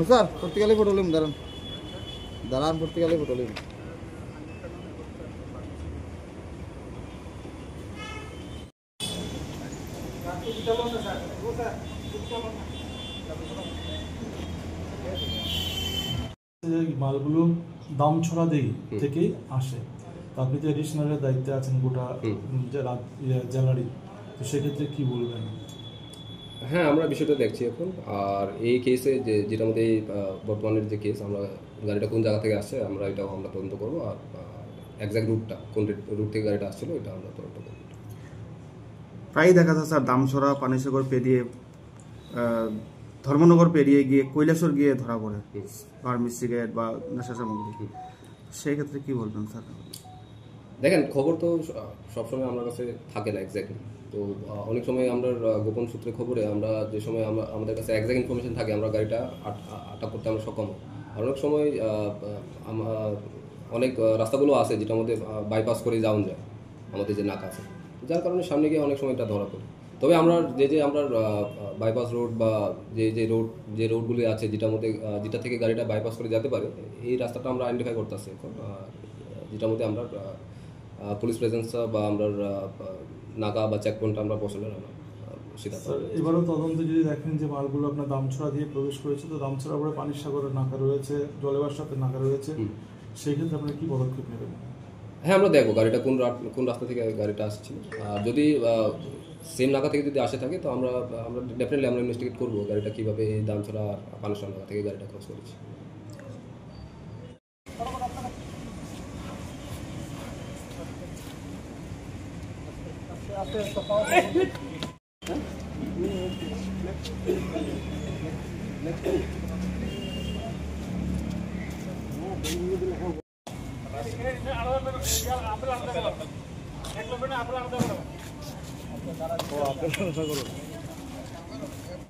Sir পর্তুগালে ফটোলিম দাঁড়ান দাঁড়ান পর্তুগালে ফটোলিম মালগুলো দামছড়া থেকে আসে। আপনি যে এডিশনালের দায়িত্বে আছেন গোটা জেলারই, তো সেক্ষেত্রে কি বলবেন? হ্যাঁ, আমরা বিষয়টা দেখছি এখন। আর এই কেসে যেটার মধ্যে বর্তমানের যে কেস, আমরা গাড়িটা কোন জায়গা থেকে আসছে আমরা তদন্ত করবো। আর এক্সাক্ট রুটটা কোন রুট থেকে গাড়িটা আসছিল এটা আমরা তদন্ত করবো। প্রায়ই দেখা যায় স্যার দামছড়া পানিসাগর পেরিয়ে ধর্মনগর পেরিয়ে গিয়ে কৈলাসর গিয়ে ধরা পড়ে ফার্মেসি সিগারেট বা নেশা সামগ্রী, সেই ক্ষেত্রে কি বলবেন স্যার? দেখেন, খবর তো সবসময় আমার কাছে থাকে না এক্স্যাক্টলি। তো অনেক সময় আমরা গোপন সূত্রে খবরে আমরা যে সময় আমাদের কাছে এক্স্যাক্ট ইনফরমেশন থাকে আমরা গাড়িটা আটক করতে আমরা সক্ষম হই। আর অনেক সময় অনেক রাস্তাগুলো আছে যেটার মধ্যে বাইপাস করে যাওয়া যায় আমাদের যে নাকা আছে, যার কারণে সামনে গিয়ে অনেক সময় এটা ধরা পড়ে। তবে আমরা আমরা বাইপাস রোড বা যে রোডগুলি আছে যেটা থেকে গাড়িটা বাইপাস করে যেতে পারে, এই রাস্তাটা আমরা আইডেন্টিফাই করতেছি এখন, যেটার মধ্যে আমরা পুলিশ প্রেজেন্স বা আমরা নাকা বা চেকপয়েন্ট আমরা বসানোর সেটা। এবারও তদন্তে যদি দেখেন যে মালগুলো আপনার দামছড়া দিয়ে প্রবেশ করেছে, তো দামছড়া পরে পানিসাগরের নাকা রয়েছে, জলেবার সাথে নাকা রয়েছে, সেই ক্ষেত্রে আপনারা কি পদক্ষেপ নেবেন? হ্যাঁ, আমরা দেখবো গাড়িটা কোন রাস্তা থেকে গাড়িটা আসছে। আর যদি সেম নাকা থেকে যদি আসে থাকে তো আমরা ডেফিনেটলি আমরা ইনভেস্টিগেট করবো গাড়িটা কীভাবে এই দামছড়া পানিসাগর নাকা থেকে গাড়িটা ক্রস করেছে। আপনারা